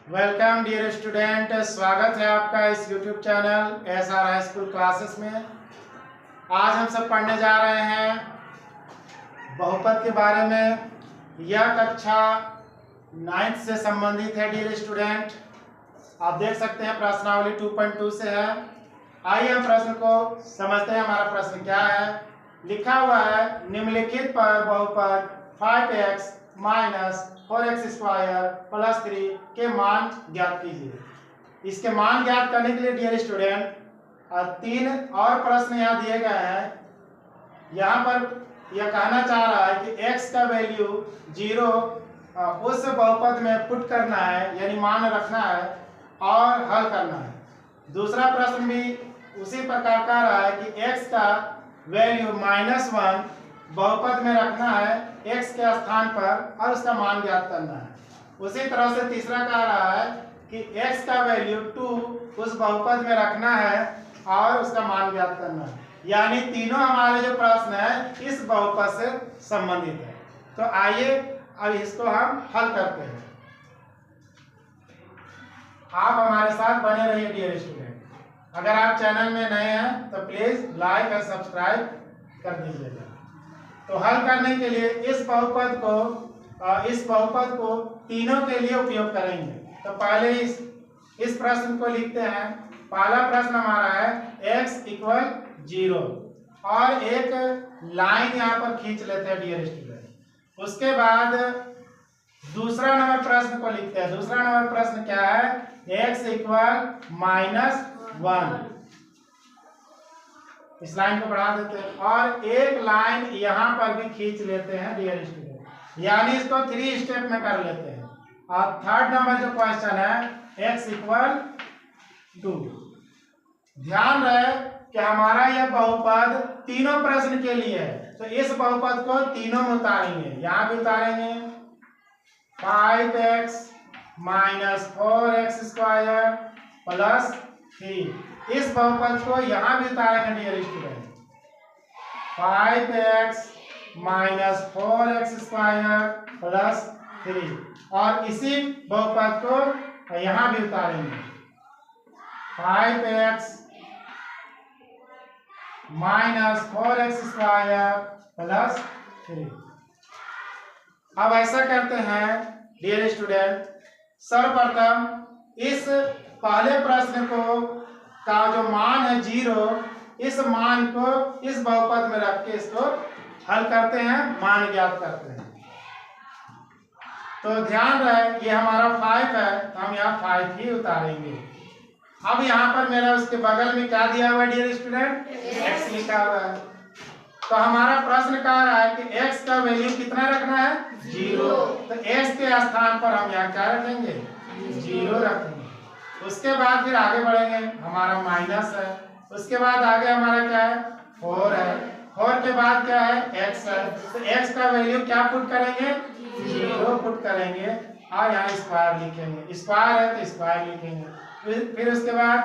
Welcome dear student, स्वागत है आपका इस YouTube channel SR high school classes में। आज हम सब पढ़ने जा रहे हैं बहुपद के बारे में। यह कक्षा 9th से संबंधित है डियर स्टूडेंट। आप देख सकते हैं प्रश्नावली 2.2 से है। आइए हम प्रश्न को समझते हैं। हमारा प्रश्न क्या है? लिखा हुआ है निम्नलिखित पर बहुपद 5x minus 4x square plus 3 के मान ज्ञात कीजिए। इसके मान ज्ञात करने के लिए डियर स्टूडेंट 3 और प्रश्न यहाँ दिए गए हैं। यहाँ पर यह कहना चाह रहा है कि x का वैल्यू 0 उस बहुपद में पुट करना है, यानी मान रखना है और हल करना है। दूसरा प्रश्न भी उसी प्रकार कह रहा है कि x का वैल्यू -1 बहुपद में रखना है x के स्थान पर और उसका मान ज्ञात करना है। उसी तरह से तीसरा कह रहा है कि x का वैल्यू 2 उस बहुपद में रखना है और उसका मान ज्ञात करना है। यानी तीनों हमारे जो प्रश्न है इस बहुपद से संबंधित है। तो आइए अब इसको हम हल करते हैं। आप हमारे साथ बने रहिए डियर स्टूडेंट। अगर आप चैनल में नए हैं तो प्लीज लाइक और सब्सक्राइब कर दीजिएगा। तो हल करने के लिए इस बहुपद को तीनों के लिए उपयोग करेंगे। तो पहले इस प्रश्न को लिखते हैं। पहला प्रश्न हमारा है x = 0 और एक लाइन यहाँ पर खींच लेते हैं डियर स्टूडेंट। उसके बाद दूसरा नंबर प्रश्न को लिखते हैं। दूसरा नंबर प्रश्न क्या है? x = -1। इस लाइन को बढ़ा देते हैं और एक लाइन यहाँ पर भी खींच लेते हैं डियर स्टूडेंट, यानी इसको 3 स्टेप में कर लेते हैं। और थर्ड नंबर जो क्वेश्चन है x = 2। ध्यान रहे कि हमारा यह बहुपद तीनों प्रश्न के लिए है, तो इस बहुपद को तीनों में उतारेंगे। यहाँ भी उतारेंगे 5x minus 4x square plus 3। इस बहुपद को यहाँ भी उतारेंगे dear student. 5x minus 4x square plus 3 और इसी बहुपद को यहाँ भी उतारेंगे। 5x minus 4x square plus 3। अब ऐसा करते हैं डियर स्टूडेंट, सर्वप्रथम इस पहले प्रश्न को का जो मान है 0, इस मान को इस बहुपद में रख के इसको हल करते हैं, मान ज्ञात करते हैं। तो ध्यान रहे ये हमारा 5 है, तो हम यहाँ 5 ही उतारेंगे। अब यहाँ पर मेरा उसके बगल में क्या दिया हुआ है डियर स्टूडेंट? x लिखा हुआ है। तो हमारा प्रश्न कह रहा है कि x का वैल्यू कितना रखना है? 0। तो x के स्थान पर हम यहाँ क्या रखेंगे? 0 रखेंगे। उसके बाद फिर आगे बढ़ेंगे, हमारा माइनस है। उसके बाद आगे हमारा क्या है? 4 है। 4 के बाद क्या है? x है। तो x का वैल्यू क्या पुट करेंगे? 0 पुट करेंगे और यहाँ स्क्वायर लिखेंगे। स्क्वायर है तो स्क्वायर लिखेंगे। फिर उसके बाद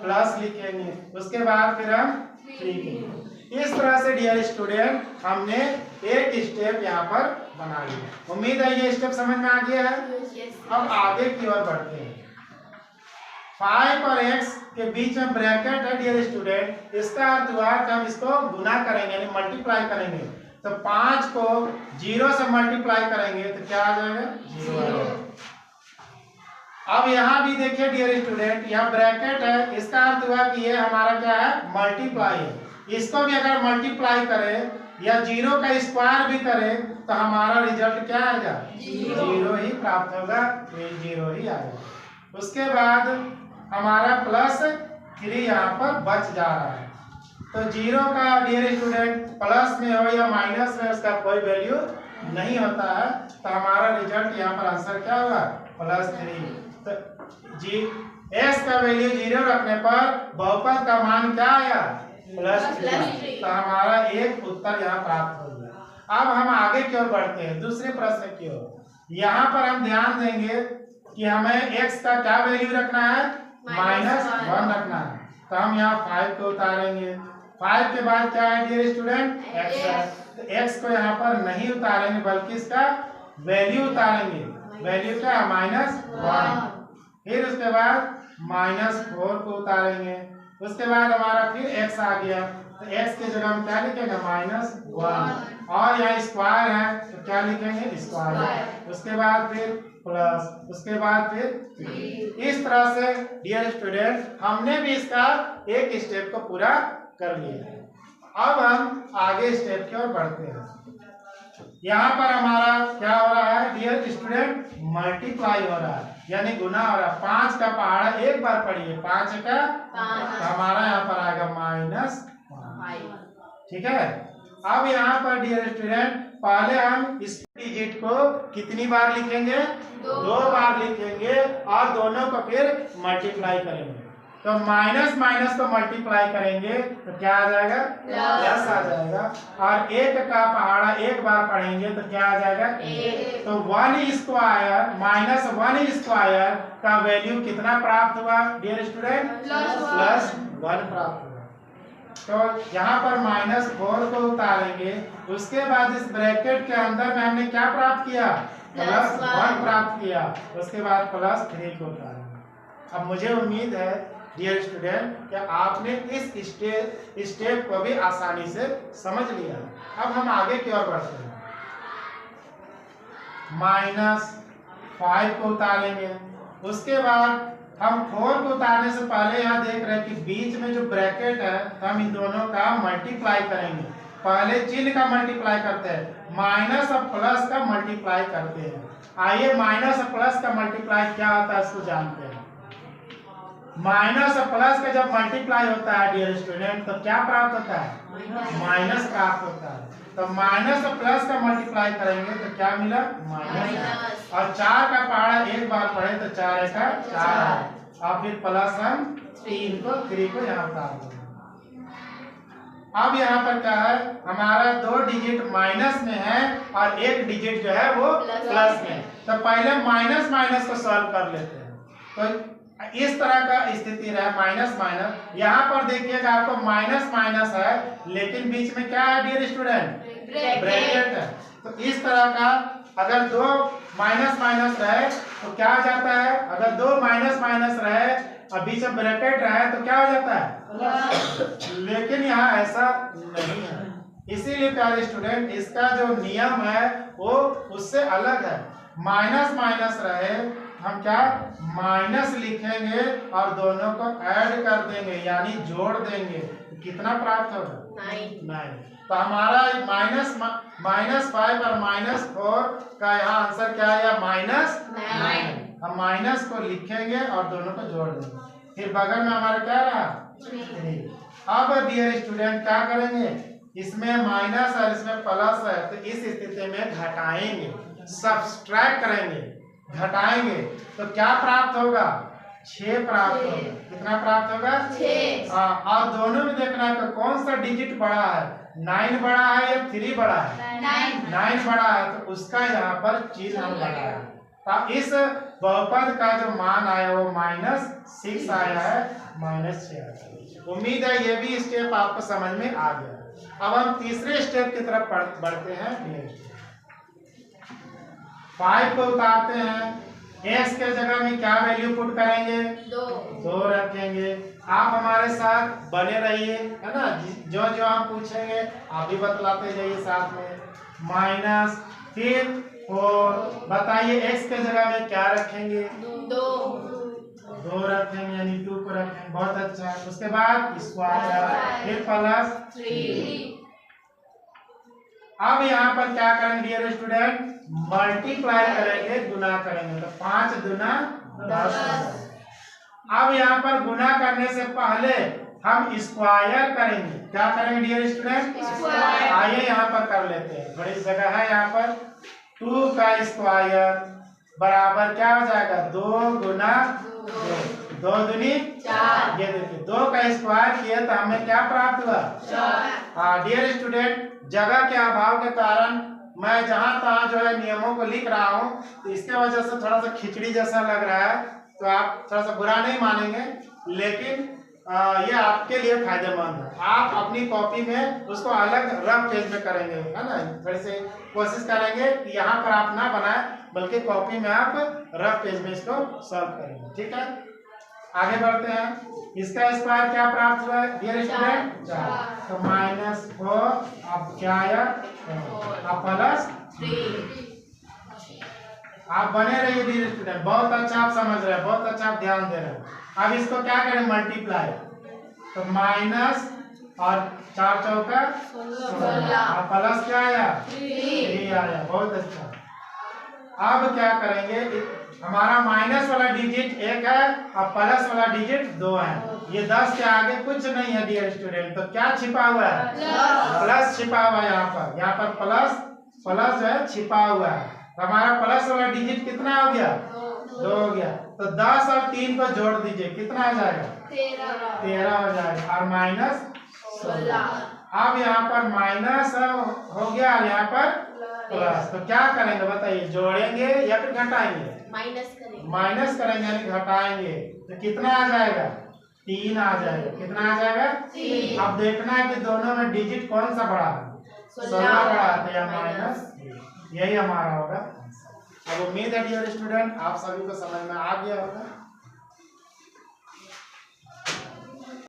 प्लस लिखेंगे। उसके बाद फिर हम 3 लिखेंगे। इस तरह से डियर स्टूडेंट हमने एक स्टेप यहाँ पर बना लिया। उम्मीद है ये स्टेप समझ में आ गया है। अब आगे की ओर बढ़ते हैं। 5 और x के बीच में ब्रैकेट है डियर स्टूडेंट। इसका अर्थ हुआ कि हम इसको गुना करेंगे, यानी मल्टीप्लाई करेंगे। तो 5 को 0 से मल्टीप्लाई करेंगे तो क्या आ जाएगा? 0 आ जाएगा। अब यहाँ भी देखिए डियर स्टूडेंट, यहाँ ब्रैकेट है। इसका अर्थ हुआ कि ये हमारा क्या है? मल्टीप्लाई है। इसको भी अगर मल्टीप्लाई करें या 0 का स्क्वायर भी करें तो हमारा रिजल्ट क्या आएगा? 0 ही प्राप्त होगा। 0 ही आएगा। उसके बाद हमारा प्लस 3 यहाँ पर बच जा रहा है। तो 0 का डियर स्टूडेंट प्लस में हो या माइनस में उसका कोई वैल्यू नहीं होता है। तो हमारा रिजल्ट यहाँ पर आंसर क्या होगा? +3। तो x का वैल्यू 0 रखने पर बहुपद का मान क्या आया? +3। तो हमारा एक उत्तर यहाँ प्राप्त हो गया। अब हम आगे की ओर बढ़ते हैं, दूसरे प्रश्न की ओर। यहाँ पर हम ध्यान देंगे कि हमें x का क्या वैल्यू रखना है? -1 रखना है। तो हम यहाँ 5 को उतारेंगे। 5 के बाद क्या है डियर स्टूडेंट? x है। तो x को यहाँ पर नहीं उतारेंगे बल्कि इसका वैल्यू उतारेंगे। वैल्यू क्या है? -1। फिर उसके बाद -4 को उतारेंगे, उसके बाद हमारा फिर x आ गया, तो x की जगह हम क्या लिखेंगे -1, और यहाँ स्क्वायर है तो क्या लिखेंगे स्क्वायर, उसके बाद फिर प्लस, उसके बाद फिर इस तरह से डियर स्टूडेंट हमने भी इसका एक स्टेप को पूरा कर लिया। अब हम आगे स्टेप की ओर बढ़ते हैं। यहाँ पर हमारा क्या हो रहा है डियर स्टूडेंट, मल्टीप्लाई हो रहा है, यानी गुना हो रहा है। 5 का पहाड़ा एक बार पढ़िए, 5 का तो हमारा यहाँ पर आएगा -5, ठीक है। अब यहाँ पर डियर स्टूडेंट पहले हम इस डिजिट को कितनी बार लिखेंगे, 2 बार लिखेंगे, और दोनों को फिर मल्टीप्लाई करेंगे। तो माइनस माइनस को मल्टीप्लाई करेंगे तो क्या आ जाएगा प्लस आ जाएगा, और 1 का पहाड़ा एक बार पढ़ेंगे तो क्या आ जाएगा 1। तो 1 स्क्वायर -1 स्क्वायर का वैल्यू कितना प्राप्त हुआ डियर स्टूडेंट, +1 प्राप्त हुआ। तो यहाँ पर -4 को उतारेंगे, उसके बाद इस ब्रैकेट के अंदर में हमने क्या प्राप्त किया, +1 प्राप्त किया, उसके बाद +3 को उतारेंगे। अब मुझे उम्मीद है डियर स्टूडेंट कि आपने इस स्टेप को भी आसानी से समझ लिया। अब हम आगे की ओर बढ़ते हैं। -5 को उतारेंगे, उसके बाद हम 4 को उतारने से पहले यहाँ देख रहे हैं कि बीच में जो ब्रैकेट है तो हम इन दोनों का मल्टीप्लाई करेंगे। पहले चिन्ह का मल्टीप्लाई करते हैं, माइनस और प्लस का मल्टीप्लाई करते हैं। आइए माइनस और प्लस का मल्टीप्लाई क्या होता है इसको जानते हैं। माइनस और प्लस का जब मल्टीप्लाई होता है डियर स्टूडेंट तो क्या प्राप्त होता है, माइनस प्राप्त होता है। तो माइनस और प्लस का मल्टीप्लाई करेंगे तो क्या मिला, माइनस, और 4 का पहाड़ा एक बार पढ़े तो 4 का 4 है, और फिर प्लस हम 3 को यहाँ उतार देंगे। अब यहाँ पर क्या है, हमारा 2 डिजिट माइनस में है और 1 डिजिट जो है वो प्लस में। तो पहले माइनस माइनस को सॉल्व कर लेते हैं। तो इस तरह का स्थिति रहा माइनस माइनस, यहाँ पर देखिएगा आपको माइनस माइनस है लेकिन बीच में क्या है डियर स्टूडेंट, ब्रैकेट है। तो इस तरह का अगर 2 माइनस माइनस रहे तो क्या हो जाता है, अगर 2 माइनस माइनस रहे और बीच में ब्रैकेट रहे तो क्या हो जाता है, लेकिन यहाँ ऐसा नहीं है। इसीलिए प्यारे स्टूडेंट इसका जो नियम है वो उससे अलग है। माइनस माइनस रहे हम क्या माइनस लिखेंगे और दोनों को ऐड कर देंगे यानी जोड़ देंगे, कितना प्राप्त होगा 9। तो हमारा -5 और -4 का यहाँ आंसर क्या है, -9। हम माइनस को लिखेंगे और दोनों को जोड़ देंगे, फिर बगल में हमारा क्या रहा 3। अब डियर स्टूडेंट क्या करेंगे, इसमें माइनस और इसमें प्लस है तो इस स्थिति में घटाएंगे, सब्सट्रैक्ट करेंगे, घटाएंगे तो क्या प्राप्त होगा 6 प्राप्त होगा। कितना प्राप्त होगा 6। और दोनों में देखना है कि कौन सा डिजिट बड़ा है, 9 बड़ा है या 3 बड़ा है, 9 बड़ा है तो उसका यहाँ पर चिन्ह हम लगाया। तो इस बहुपद का जो मान आया वो -6 आया है, -6 आया। उम्मीद है ये भी स्टेप आपको समझ में आ गया। अब हम तीसरे स्टेप की तरफ बढ़ते हैं। 5 को उतारते हैं, x के जगह में क्या वैल्यू पुट करेंगे, 2 रखेंगे। आप हमारे साथ बने रहिए, है ना, जो जो हम पूछेंगे आप भी बतलाते जाइए साथ में। माइनस फिर 4, बताइए x के जगह में क्या रखेंगे, 2 रखेंगे यानी 2 को रखेंगे, बहुत अच्छा। उसके बाद स्क्वायर फिर +3। अब यहाँ पर क्या करेंगे डियर स्टूडेंट, मल्टीप्लाई करेंगे, गुना करेंगे, तो 5 दूना 10। अब यहाँ पर गुना करने से पहले हम स्क्वायर करेंगे। क्या करेंगे डियर स्टूडेंट, आइए यहाँ पर कर लेते हैं, बड़ी जगह है। यहाँ पर 2 का स्क्वायर बराबर क्या हो जाएगा, 2 गुना 2 दूनी 4। ये देखिए 2 का स्क्वायर किया तो हमें क्या प्राप्त हुआ 4। डियर स्टूडेंट जगह के अभाव के कारण मैं जहां तहां जो है नियमों को लिख रहा हूं, तो इसके वजह से थोड़ा सा खिचड़ी जैसा लग रहा है, तो आप थोड़ा सा बुरा नहीं मानेंगे, लेकिन ये आपके लिए फायदेमंद है। आप अपनी कॉपी में उसको अलग रफ पेज में करेंगे, है ना। थोड़ी से कोशिश करेंगे कि यहाँ पर आप ना बनाए, बल्कि कॉपी में आप रफ पेज में इसको सॉल्व करेंगे। ठीक है, आगे बढ़ते हैं। इसका स्क्वायर क्या प्राप्त हुआ है डियर स्टूडेंट? 4। तो -4 अब क्या आया? अब +3। आप बने रहिए डियर स्टूडेंट, बहुत अच्छा आप समझ रहे हैं, बहुत अच्छा आप ध्यान दे रहे हैं। अब इसको क्या करें? मल्टीप्लाई। तो माइनस और 4 चौका 16 और प्लस क्या आया? 3 आया। बहुत अच्छा। अब क्या करेंगे? हमारा माइनस वाला डिजिट 1 है और प्लस वाला डिजिट 2 है। ये 10 के आगे कुछ नहीं है डियर स्टूडेंट। तो क्या छिपा हुआ है? प्लस छिपा हुआ है। यहाँ पर प्लस जो है छिपा हुआ है। तो हमारा प्लस वाला डिजिट कितना हो गया? 2 हो गया। तो 10 और 3 को जोड़ दीजिए, कितना आ जाएगा? 13 हो जाएगा। और -16। अब यहाँ पर माइनस हो गया और यहाँ पर प्लस। तो क्या करेंगे बताइए? जोड़ेंगे या फिर घटाएंगे? माइनस करेंगे यानी घटाएंगे। तो कितना आ जाएगा? 3 आ जाएगा। कितना आ जाएगा? 3। अब देखना है कि दोनों में डिजिट कौन सा बड़ा है? 16 बड़ा है या -3। यही हमारा होगा। अब उम्मीद है डियर स्टूडेंट आप सभी को समझ में आ गया होगा।